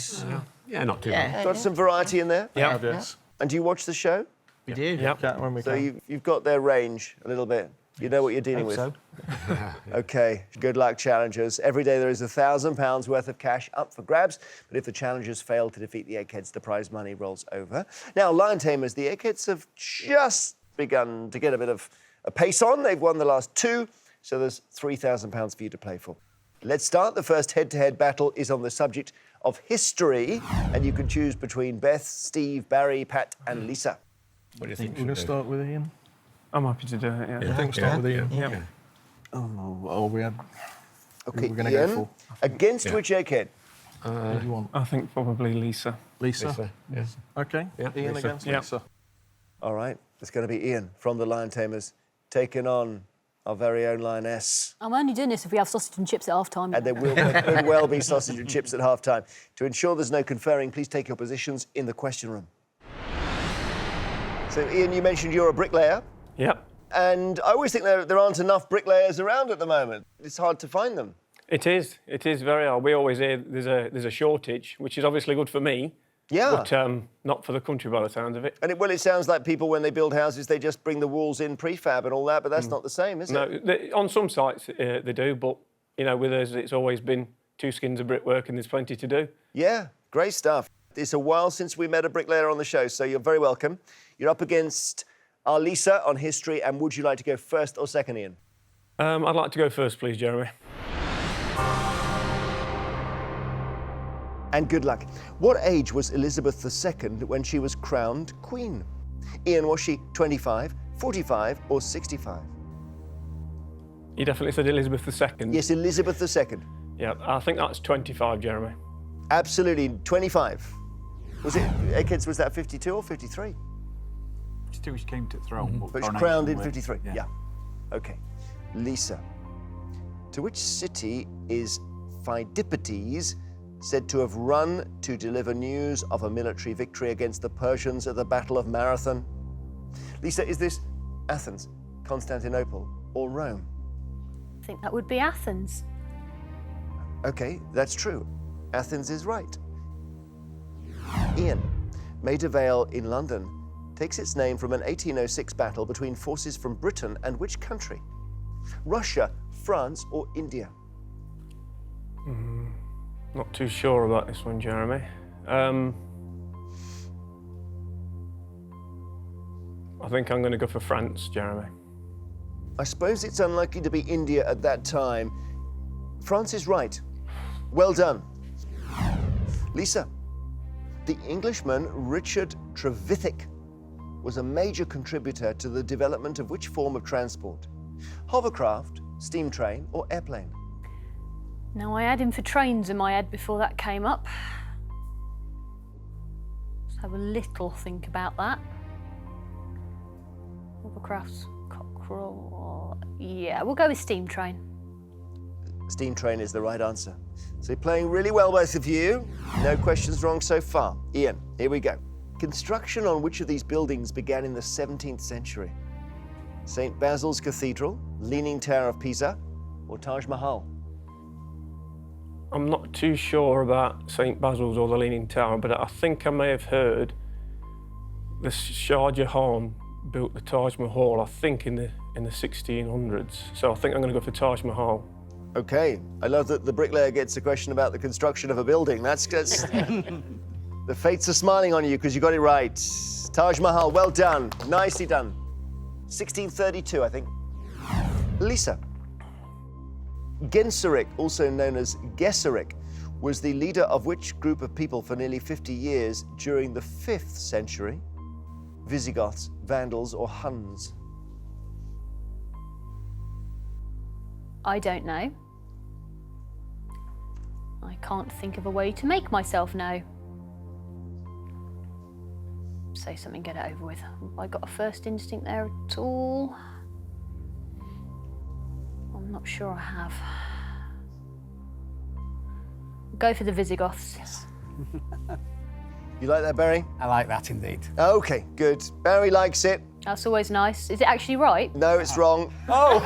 Yeah, not too bad. Got some variety in there? Yeah. Yes. And do you watch the show? We do. Yeah, when we So can. you've got their range a little bit. You know what you're dealing with. Okay, good luck, challengers. Every day there is £1,000 worth of cash up for grabs, but if the challengers fail to defeat the Eggheads, the prize money rolls over. Now, Lion Tamers, the Eggheads have just begun to get a bit of a pace on. They've won the last 2, so there's £3,000 for you to play for. Let's start. The first head-to-head battle is on the subject of history, and you can choose between Beth, Steve, Barry, Pat, and Lisa. What do you think? We're going to start with Ian. I'm happy to do it, yeah. I think we'll start with Ian. Yeah. Oh, we had... Okay, we're going to Ian, go for. against which Egghead? What do you want? I think probably Lisa. Lisa? Yes. Okay, Yeah, Ian Lisa. against Yeah. Lisa. All right, it's going to be Ian from the Lion Tamers taking on our very own Lioness. I'm only doing this if we have sausage and chips at half time. And there could well be sausage and chips at half-time. To ensure there's no conferring, please take your positions in the question room. So, Ian, you mentioned you're a bricklayer. Yep. And I always think there aren't enough bricklayers around at the moment. It's hard to find them. It is very hard. We always hear there's a shortage, which is obviously good for me. Yeah. But not for the country by the sounds of it. And it sounds like people, when they build houses, they just bring the walls in prefab and all that, but that's not the same, is No, it? on some sites they do, but, you know, with us it's always been 2 skins of brickwork and there's plenty to do. Yeah, great stuff. It's a while since we met a bricklayer on the show, so you're very welcome. You're up against our Lisa on history, and would you like to go first or second, Ian? I'd like to go first, please, Jeremy. And good luck. What age was Elizabeth II when she was crowned Queen? Ian, was she 25, 45 or 65? You definitely said Elizabeth II? Yes, Elizabeth II. Yeah, I think that's 25, Jeremy. Absolutely, 25. Was it, Eggheads, was that 52 or 53? 52 she came to the throne. But she was crowned in 53, yeah. OK. Lisa, to which city is Pheidippides said to have run to deliver news of a military victory against the Persians at the Battle of Marathon? Lisa, is this Athens, Constantinople, or Rome? I think that would be Athens. OK, that's true. Athens is right. Ian, Maida Vale in London takes its name from an 1806 battle between forces from Britain and which country? Russia, France, or India? Not too sure about this one, Jeremy. I think I'm going to go for France, Jeremy. I suppose it's unlikely to be India at that time. France is right. Well done. Lisa, the Englishman Richard Trevithick was a major contributor to the development of which form of transport? Hovercraft, steam train, or airplane? Now, I had him for trains in my head before that came up. Let's have a little think about that. Hovercrafts, cockerel. Yeah, we'll go with steam train. Steam train is the right answer. So you're playing really well, both of you. No questions wrong so far. Ian, here we go. Construction on which of these buildings began in the 17th century? St. Basil's Cathedral, Leaning Tower of Pisa, or Taj Mahal? I'm not too sure about St. Basil's or the Leaning Tower, but I think I may have heard the Shah Jahan built the Taj Mahal, I think in the 1600s. So I think I'm going to go for Taj Mahal. OK. I love that the bricklayer gets a question about the construction of a building. That's the fates are smiling on you because you got it right. Taj Mahal, well done. Nicely done. 1632, I think. Lisa. Genseric, also known as Gesserit, was the leader of which group of people for nearly 50 years during the 5th century? Visigoths, Vandals, or Huns? I don't know. I can't think of a way to make myself know. Say something, get it over with. Have I got a first instinct there at all? I'm not sure I have. Go for the Visigoths. Yes. You like that, Barry? I like that indeed. OK, good. Barry likes it. That's always nice. Is it actually right? No, it's wrong. Oh!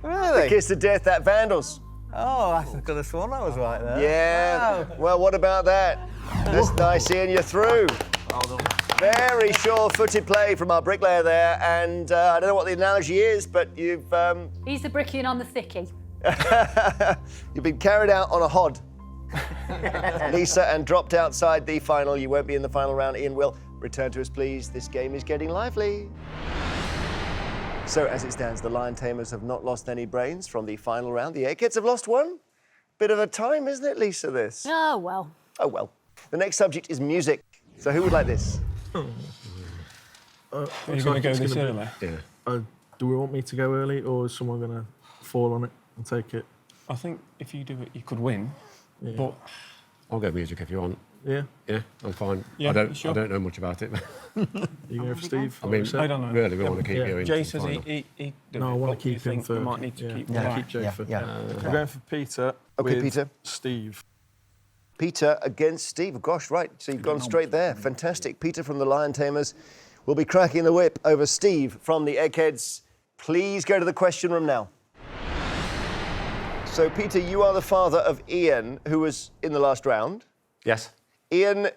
The kiss of death, that Vandals. Oh, I could have sworn I was right there. Yeah. Wow. Well, what about that? That's nice, Ian. You're through. Well done. Very sure-footed play from our bricklayer there, and I don't know what the analogy is, but you've He's the brickie on the thickie. you've been carried out on a hod, Lisa, and dropped outside the final. You won't be in the final round. Ian will. Return to us, please. This game is getting lively. So, as it stands, the Lion Tamers have not lost any brains from the final round. The Eggheads have lost one. Bit of a time, isn't it, Lisa, this? Oh, well. Oh, well. The next subject is music. So who would like this? Are you going to go this early? Yeah. Do we want me to go early, or is someone going to fall on it and take it? I think if you do it, you could win. Yeah. But I'll go music if you want. Yeah? Yeah, I'm fine. Yeah, I don't sure. know much about it. You go for Steve? I mean, I don't know. really, we want to keep you in. Jay the says final. he did No, I it, want but to you keep him think for. we might need to keep keep Jay for. We're going for Peter. Okay, with Peter. Steve. Peter against Steve. Gosh, right. So you've gone straight there. Fantastic. Peter from the Lion Tamers will be cracking the whip over Steve from the Eggheads. Please go to the question room now. So, Peter, you are the father of Ian, who was in the last round. Yes, Ian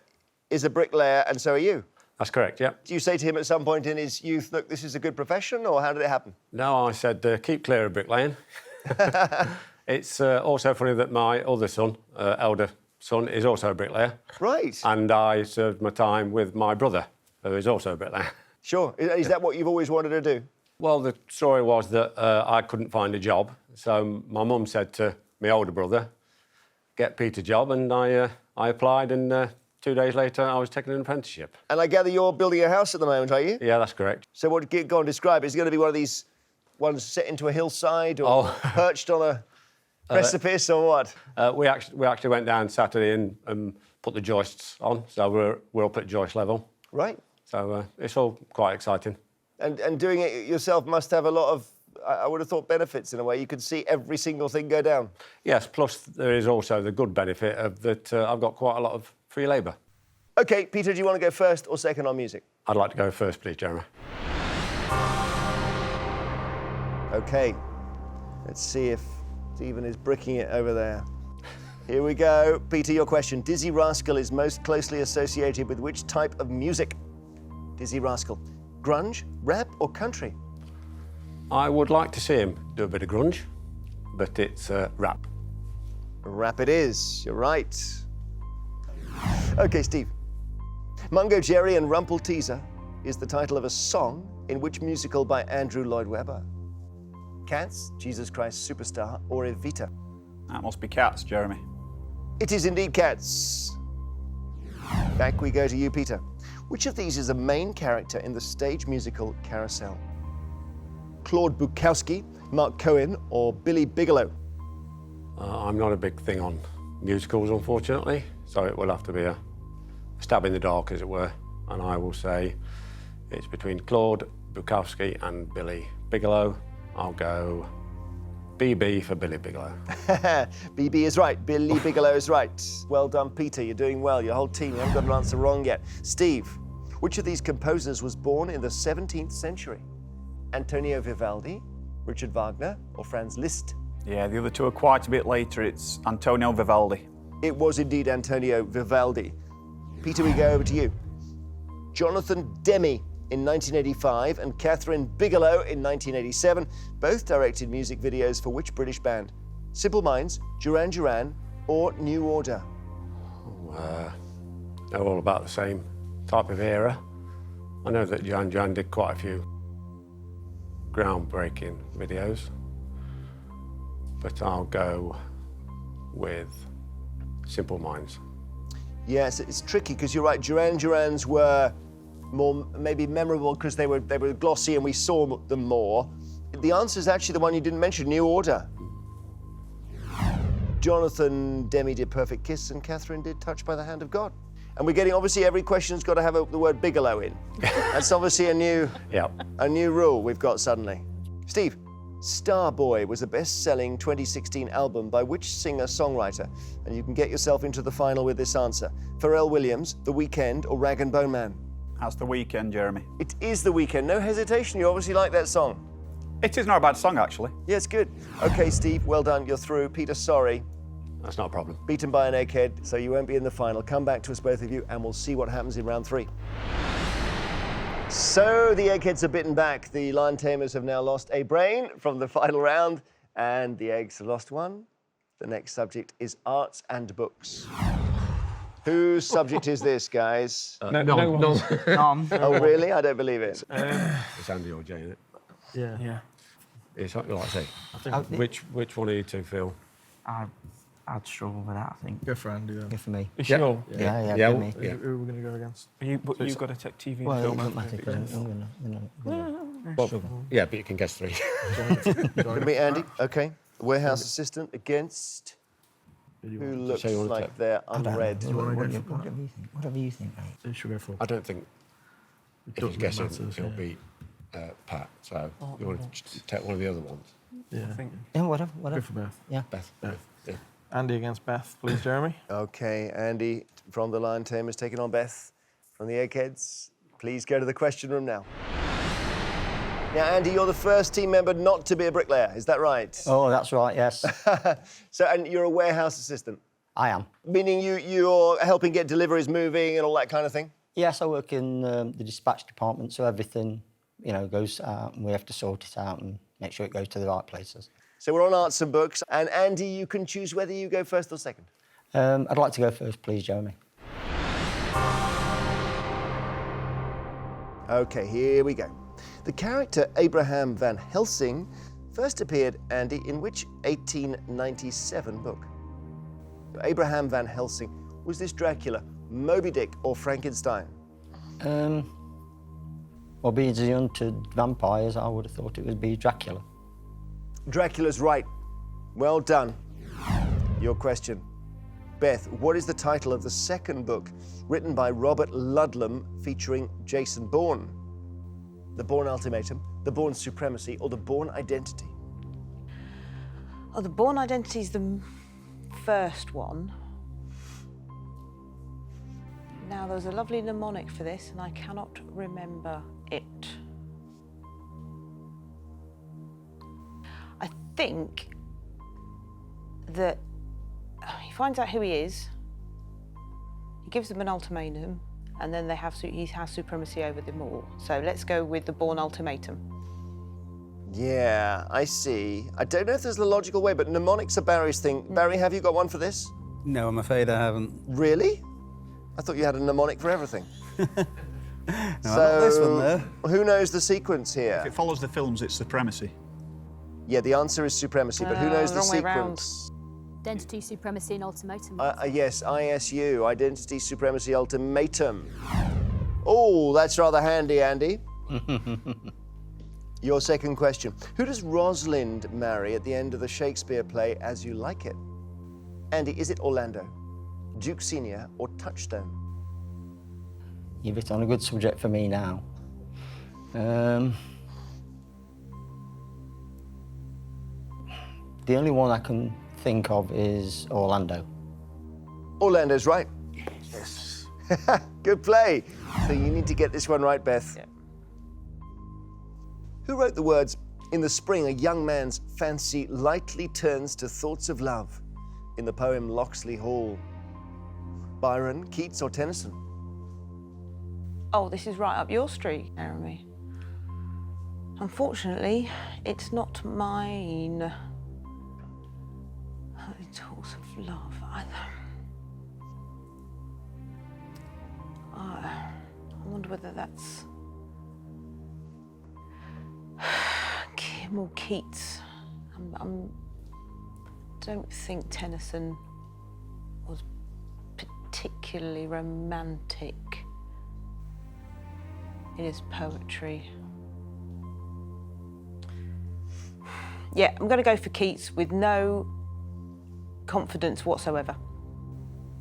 is a bricklayer, and so are you. that's correct, yeah. Do you say to him at some point in his youth, look, this is a good profession, or how did it happen? No, I said, keep clear of bricklaying. It's also funny that my other son, elder son, is also a bricklayer. Right. And I served my time with my brother, who is also a bricklayer. Sure. Is that what you've always wanted to do? Well, the story was that I couldn't find a job, so my mum said to my older brother, get Pete a job, and I applied, and 2 days later I was taking an apprenticeship. And I gather you're building a house at the moment, are you? Yeah, that's correct. So what, go on, describe it. Is it going to be one of these ones set into a hillside or perched on a precipice or what? We actually went down Saturday and put the joists on, so we're up at joist level. Right. So it's all quite exciting. And doing it yourself must have a lot of, I would have thought, benefits in a way. You could see every single thing go down. Yes, plus there is also the good benefit of that I've got quite a lot of free labour. OK, Peter, do you want to go first or second on music? I'd like to go first, please, Jeremy. OK, let's see if Stephen is bricking it over there. Here we go. Peter, your question. Dizzy Rascal is most closely associated with which type of music? Dizzy Rascal. Grunge, rap or country? I would like to see him do a bit of grunge, but it's rap. Rap it is. You're right. OK, Steve. Mungo Jerry and Rumple Teaser is the title of a song in which musical by Andrew Lloyd Webber? Cats, Jesus Christ Superstar, or Evita? That must be Cats, Jeremy. It is indeed Cats. Back we go to you, Peter. Which of these is a main character in the stage musical Carousel? Claude Bukowski, Mark Cohen, or Billy Bigelow? I'm not a big thing on musicals, unfortunately, so it will have to be a stab in the dark, as it were. And I will say it's between Claude Bukowski and Billy Bigelow. I'll go BB for Billy Bigelow. BB is right. Billy Bigelow is right. Well done, Peter. You're doing well. Your whole team, you haven't got an answer wrong yet. Steve, which of these composers was born in the 17th century? Antonio Vivaldi, Richard Wagner, or Franz Liszt? Yeah, the other two are quite a bit later. It's Antonio Vivaldi. It was indeed Antonio Vivaldi. Peter, we go over to you. Jonathan Demme in 1985 and Catherine Bigelow in 1987 both directed music videos for which British band? Simple Minds, Duran Duran, or New Order? They're all about the same type of era. I know that Duran Duran did quite a few groundbreaking videos, but I'll go with Simple Minds. Yes, it's tricky because you're right. Duran Durans were more maybe memorable because they were glossy and we saw them more. The answer is actually the one you didn't mention, New Order. Jonathan Demme did Perfect Kiss and Catherine did Touched by the Hand of God. And we're getting, obviously, every question's got to have the word Bigelow in. That's obviously a new rule we've got suddenly. Steve, Starboy was a best-selling 2016 album by which singer-songwriter? And you can get yourself into the final with this answer. Pharrell Williams, The Weeknd, or Rag and Bone Man? That's The Weeknd, Jeremy. It is The Weeknd. No hesitation. You obviously like that song. It is not a bad song, actually. Yeah, it's good. OK, Steve, well done. You're through. Peter, sorry. That's not a problem. Beaten by an egghead, so you won't be in the final. Come back to us, both of you, and we'll see what happens in round 3. So the eggheads are bitten back. The Lion Tamers have now lost a brain from the final round, and the eggs have lost one. The next subject is arts and books. Whose subject is this, guys? None. Oh, really? I don't believe it. It's Andy or Jay, isn't it? Yeah. It's like I say. I think Which one of you two feel? I'd struggle with that, I think. Go for Andy then. Go for me. You sure? Yeah, Yeah, for me. yeah. Who are we going to go against? But you've got to take TV Well, and it film. doesn't matter haven't because I'm Well, yeah, but you can guess 3. Going to be Andy. OK. Warehouse assistant against who looks So you wanna like take- they're unread. Whatever you think, mate. Who should we go for? I don't think if doesn't he's guessing, matter, he'll yeah. beat Pat. So you want to take one of the other ones? Yeah. Yeah, whatever. Go for Beth. Yeah. Beth. Yeah. Andy against Beth, please, Jeremy. OK, Andy from the Lion Tamers taking on Beth from the Eggheads. Please go to the question room now. Now, Andy, you're the first team member not to be a bricklayer, is that right? Oh, that's right, yes. So, and you're a warehouse assistant? I am. Meaning you're helping get deliveries moving and all that kind of thing? Yes, I work in the dispatch department, so everything, goes out and we have to sort it out and make sure it goes to the right places. So we're on arts and books, and Andy, you can choose whether you go first or second. I'd like to go first, please, Jeremy. OK, here we go. The character Abraham Van Helsing first appeared, Andy, in which 1897 book? Abraham Van Helsing, was this Dracula, Moby Dick or Frankenstein? Well, being the hunted vampires, I would have thought it would be Dracula. Dracula's right. Well done. Your question. Beth, what is the title of the second book written by Robert Ludlum featuring Jason Bourne? The Bourne Ultimatum, the Bourne Supremacy, or the Bourne Identity? Oh, the Bourne Identity is the first one. Now, there was a lovely mnemonic for this, and I cannot remember it. I think that he finds out who he is, he gives them an ultimatum, and then he has supremacy over them all. So let's go with the Bourne Ultimatum. Yeah, I see. I don't know if there's a logical way, but mnemonics are Barry's thing. Barry, have you got one for this? No, I'm afraid I haven't. Really? I thought you had a mnemonic for everything. No, not this one, though. Who knows the sequence here? If it follows the films, it's supremacy. Yeah, the answer is supremacy, but who knows the wrong way round. sequence? Identity, supremacy, and ultimatum. Yes, ISU, Identity, Supremacy, Ultimatum. Oh, that's rather handy, Andy. Your second question. Who does Rosalind marry at the end of the Shakespeare play As You Like It? Andy, is it Orlando, Duke Senior, or Touchstone? You've hit on a good subject for me now. The only one I can think of is Orlando. Orlando's right. Yes. Good play. So you need to get this one right, Beth. Yeah. Who wrote the words, "In the spring a young man's fancy lightly turns to thoughts of love," in the poem Locksley Hall? Byron, Keats, or Tennyson? Oh, this is right up your street, Jeremy. Unfortunately, it's not mine. Talks of love. I wonder whether that's Kim or Keats. I don't think Tennyson was particularly romantic in his poetry. Yeah, I'm going to go for Keats with no confidence whatsoever.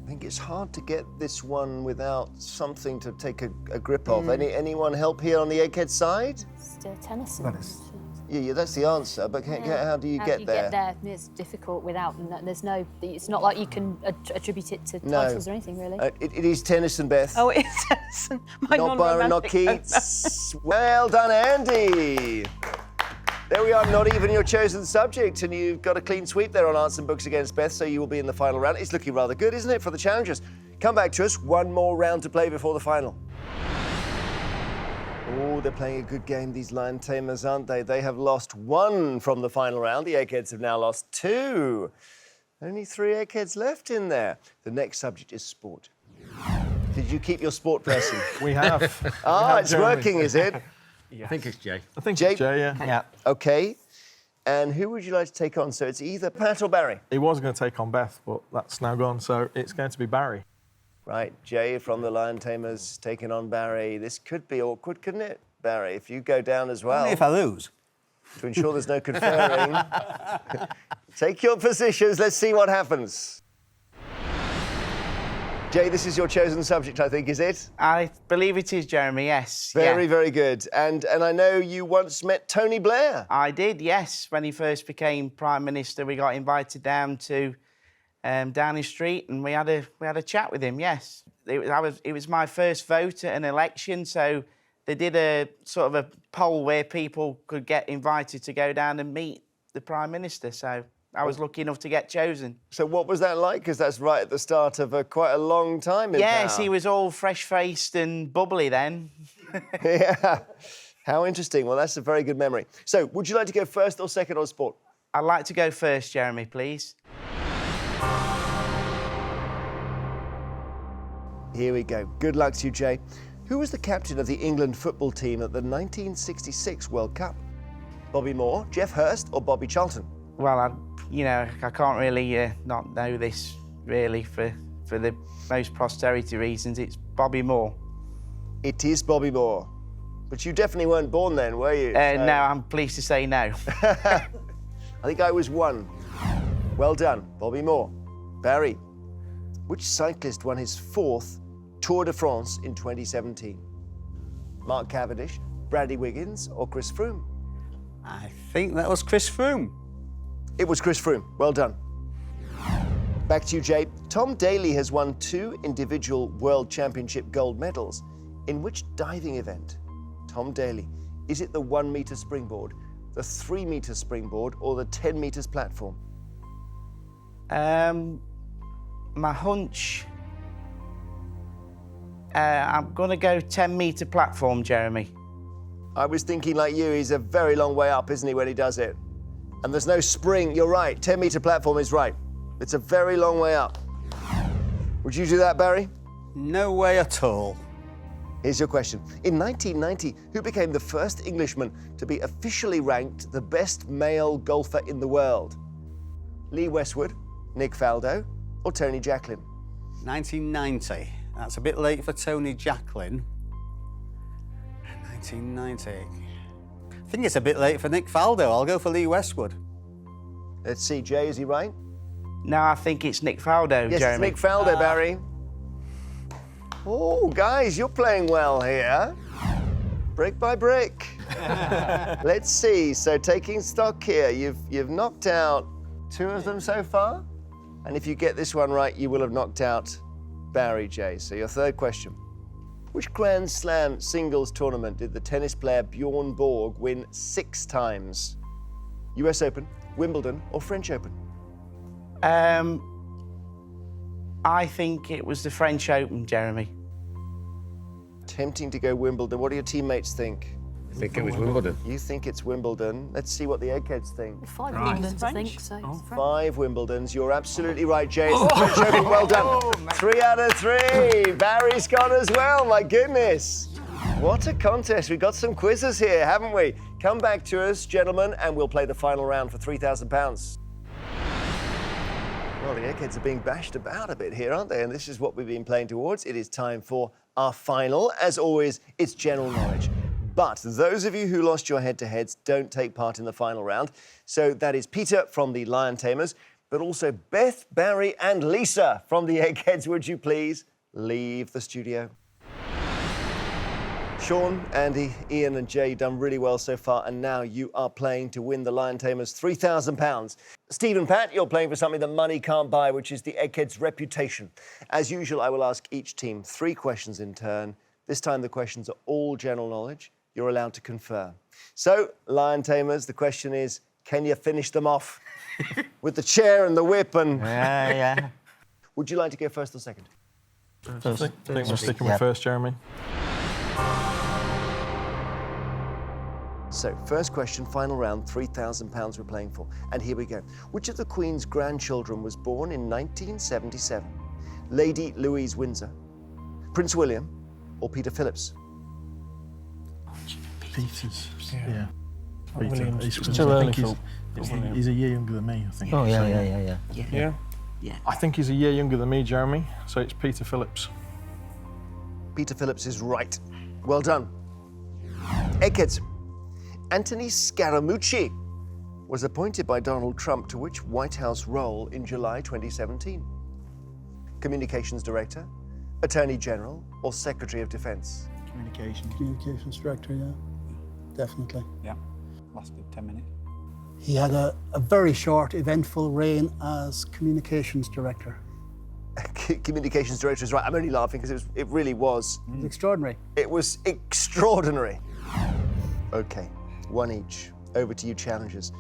I think it's hard to get this one without something to take a grip of. Anyone help here on the Egghead side? Still Tennyson. Yeah, that's the answer, but how do you get there? It's difficult without, there's no, it's not like you can attribute it to No. titles or anything, really. It is Tennyson, Beth. Oh, it is Tennyson. My Not Byron, not non-romantic Keats. Well done, Andy. There we are, not even your chosen subject, and you've got a clean sweep there on Arts and Books against Beth, so you will be in the final round. It's looking rather good, isn't it, for the challengers? Come back to us, one more round to play before the final. Oh, they're playing a good game, these Lion Tamers, aren't they? They have lost 1 from the final round. The Eggheads have now lost 2. Only 3 Eggheads left in there. The next subject is sport. Did you keep your sport person? We have. It's working, is it? I think it's Jay. I think it's Jay, yeah. Yeah. OK. And who would you like to take on? So it's either Pat or Barry. He was going to take on Beth, but that's now gone, so it's going to be Barry. Right, Jay from the Lion Tamers taking on Barry. This could be awkward, couldn't it, Barry? If you go down as well. Only if I lose. To ensure there's no conferring. Take your positions. Let's see what happens. Jay, this is your chosen subject, I think, is it? I believe it is, Jeremy, yes. Very, very good. And I know you once met Tony Blair. I did, yes. When he first became Prime Minister, we got invited down to Downing Street and we had a chat with him, yes. It was my first vote at an election, so they did a sort of a poll where people could get invited to go down and meet the Prime Minister, so I was lucky enough to get chosen. So what was that like? Because that's right at the start of quite a long time in Yes, power. he was all fresh-faced and bubbly then. Yeah. How interesting. Well, that's a very good memory. So, would you like to go first or second on sport? I'd like to go first, Jeremy, please. Here we go. Good luck to you, Jay. Who was the captain of the England football team at the 1966 World Cup? Bobby Moore, Geoff Hurst, or Bobby Charlton? Well, I can't really not know this, really, for the most posterity reasons. It's Bobby Moore. It is Bobby Moore. But you definitely weren't born then, were you? No, I'm pleased to say no. I think I was 1. Well done, Bobby Moore. Barry, which cyclist won his 4th Tour de France in 2017? Mark Cavendish, Bradley Wiggins, or Chris Froome? I think that was Chris Froome. It was Chris Froome. Well done. Back to you, Jay. Tom Daley has won 2 individual World Championship gold medals. In which diving event? Tom Daley. Is it the 1 metre springboard, the 3 metre springboard, or the 10 metres platform? My hunch... I'm going to go 10 metre platform, Jeremy. I was thinking like you, he's a very long way up, isn't he, when he does it? And there's no spring. You're right, 10 metre platform is right. It's a very long way up. Would you do that, Barry? No way at all. Here's your question. In 1990, who became the first Englishman to be officially ranked the best male golfer in the world? Lee Westwood, Nick Faldo, or Tony Jacklin? 1990. That's a bit late for Tony Jacklin. 1990. I think it's a bit late for Nick Faldo. I'll go for Lee Westwood. Let's see, Jay, is he right? No, I think it's Nick Faldo, Yes, Jeremy. it's Nick Faldo, Barry. Oh, guys, you're playing well here. Brick by brick. Let's see. So taking stock here, you've knocked out 2 of them so far. And if you get this one right, you will have knocked out Barry, Jay. So your third question. Which Grand Slam singles tournament did the tennis player Bjorn Borg win 6 times? US Open, Wimbledon, or French Open? I think it was the French Open, Jeremy. Tempting to go Wimbledon. What do your teammates think? I think it was Wimbledon. You think it's Wimbledon. Let's see what the Eggheads think. 5 Wimbledons, I think, so it's French. 5 Wimbledons. You're absolutely right, Jay. It's the French Open. Well done. 3 out of 3. Barry's gone as well. My goodness. What a contest. We've got some quizzes here, haven't we? Come back to us, gentlemen, and we'll play the final round for £3,000. Well, the Eggheads are being bashed about a bit here, aren't they? And this is what we've been playing towards. It is time for our final. As always, it's general knowledge. But those of you who lost your head-to-heads don't take part in the final round. So that is Peter from the Lion Tamers, but also Beth, Barry and Lisa from the Eggheads. Would you please leave the studio? Sean, Andy, Ian and Jay done really well so far, and now you are playing to win the Lion Tamers £3,000. Steve and Pat, you're playing for something that money can't buy, which is the Eggheads' reputation. As usual, I will ask each team 3 questions in turn. This time the questions are all general knowledge. you're allowed to confer. So, Lion Tamers, the question is, can you finish them off with the chair and the whip and... Yeah. Would you like to go first or second? I think we're sticking with first, Jeremy. So, first question, final round, £3,000 we're playing for. And here we go. Which of the Queen's grandchildren was born in 1977? Lady Louise Windsor, Prince William, or Peter Phillips? Peter's. Yeah. Peter. Williams. He's It's too early, he's a year younger than me, I think. Oh, yeah, So, yeah. Yeah. I think he's a year younger than me, Jeremy, so it's Peter Phillips. Peter Phillips is right. Well done. Eggheads. Anthony Scaramucci was appointed by Donald Trump to which White House role in July 2017? Communications Director, Attorney General, or Secretary of Defense? Communications Director, yeah. Definitely. Yeah, lasted 10 minutes. He had a very short, eventful reign as Communications Director. Communications Director is right. I'm only laughing because it really was. It was extraordinary. It was extraordinary. Okay, one each. Over to you, challengers.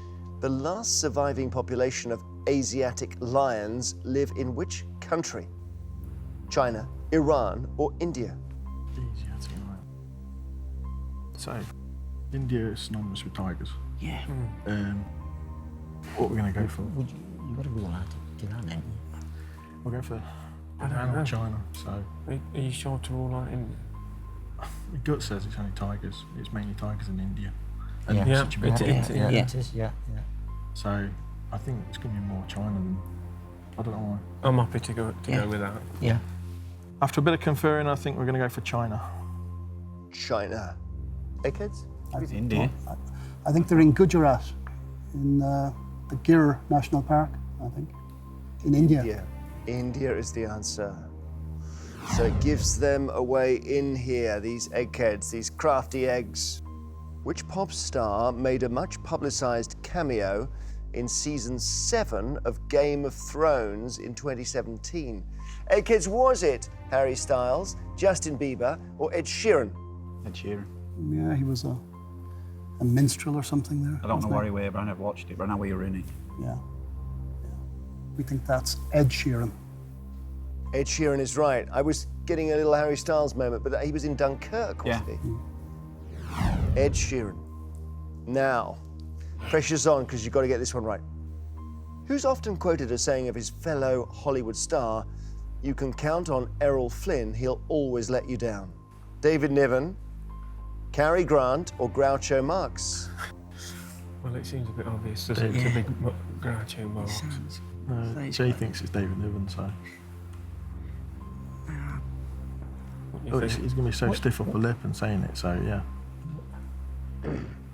The last surviving population of Asiatic lions live in which country? China, Iran, or India? So, India is synonymous with tigers. Yeah. What are we going to go for? You've got to rule out to that then. We'll go for I don't Iran know. or China. So, Are you sure to rule out India? the gut says it's only tigers. It's mainly tigers in India. Yeah. such a It big- is, yeah. It is, yeah. So, I think it's going to be more China than... I don't know why. I'm happy to go with that. Yeah. After a bit of conferring, I think we're going to go for China. China. Eggheads? It's India. I think they're in Gujarat, in the Gir National Park, I think, in India. India is the answer. So it gives them away in here, these eggheads, these crafty eggs. Which pop star made a much publicised cameo in season 7 of Game of Thrones in 2017? Eggheads, was it Harry Styles, Justin Bieber, or Ed Sheeran? Ed Sheeran. Yeah, he was a minstrel or something there. I don't know wasn't where he? he were, but I never watched it, but I know where you're in it. Yeah. We think that's Ed Sheeran. Ed Sheeran is right. I was getting a little Harry Styles moment, but he was in Dunkirk, wasn't he? Ed Sheeran. Now, pressure's on because you've got to get this one right. Who's often quoted as saying of his fellow Hollywood star, "You can count on Errol Flynn, he'll always let you down"? David Niven, Cary Grant, or Groucho Marx? Well, it seems a bit obvious, doesn't it? It's a big Groucho Marx. Jay thinks it's David Niven, so... He's going to be so stiff upper lip and saying it, so yeah.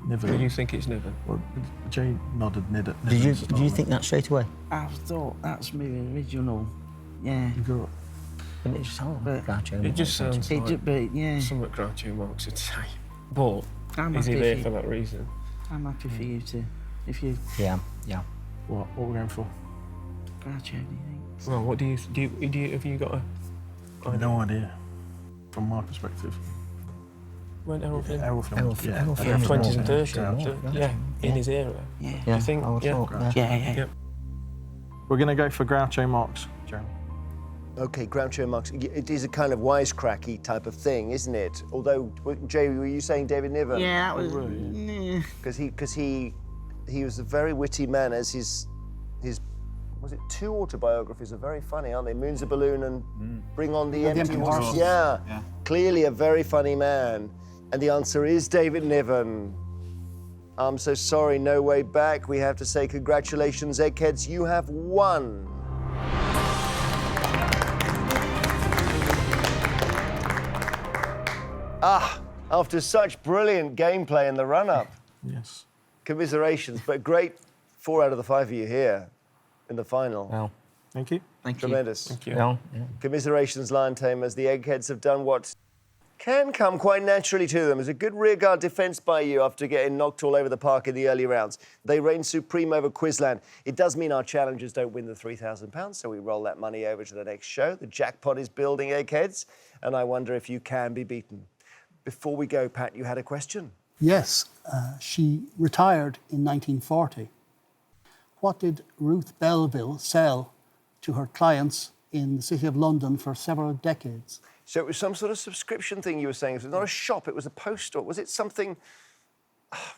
Niven. Do you think it's Niven? Well, Jay nodded Niven. Do you think that straight away? I thought that's my original. Yeah. And it just sounds But Groucho. It just sounds It like did, but yeah. something Groucho Marx would say. But I'm is he happy there if you- for that reason? I'm happy for you to, if you. Yeah. What are we going for? Groucho, do you think? Well, what do you have you got a... I have no idea, from my perspective. When Errol Flynn? Errol Flynn. Errol Flynn was 20s and more 30s. yeah. In his era. Yeah. Do you think? I would Yeah. thought, yeah. Yep. We're going to go for Groucho Marx, Jeremy. Okay, Groucho Marx. It is a kind of wisecracky type of thing, isn't it? Although, Jay, were you saying David Niven? Yeah, that was. Because he was a very witty man, as his was it 2 autobiographies are very funny, aren't they? Moon's a Balloon and Bring on the Empty Horse. Yeah, clearly a very funny man. And the answer is David Niven. I'm so sorry, no way back. We have to say congratulations, Eggheads. You have won. After such brilliant gameplay in the run-up. Yes. Commiserations, but great 4 out of the 5 of you here in the final. Well, thank you. Tremendous. Thank you. Yeah. Commiserations, Lion Tamers. The Eggheads have done what can come quite naturally to them. It's a good rearguard defence by you after getting knocked all over the park in the early rounds. They reign supreme over Quizland. It does mean our challengers don't win the £3,000, so we roll that money over to the next show. The jackpot is building, Eggheads, and I wonder if you can be beaten. Before we go, Pat, you had a question? Yes, she retired in 1940. What did Ruth Belville sell to her clients in the City of London for several decades? So it was some sort of subscription thing you were saying. It was not a shop, it was a post store. Was it something...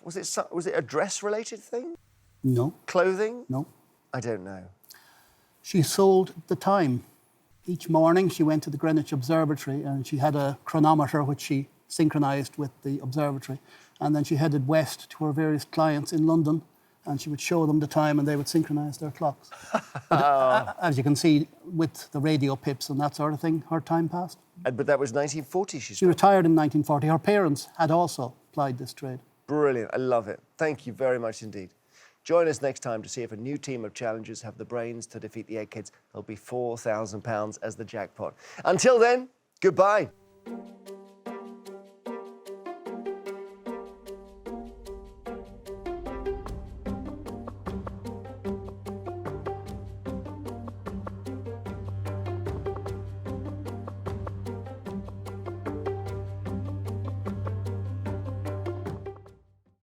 Was it a dress-related thing? No. Clothing? No. I don't know. She sold the time. Each morning she went to the Greenwich Observatory and she had a chronometer which she synchronised with the observatory. And then she headed west to her various clients in London and she would show them the time and they would synchronise their clocks. But, as you can see, with the radio pips and that sort of thing, her time passed. But that was 1940 She retired in 1940. Her parents had also plied this trade. Brilliant. I love it. Thank you very much indeed. Join us next time to see if a new team of challengers have the brains to defeat the Eggheads. There'll be £4,000 as the jackpot. Until then, goodbye.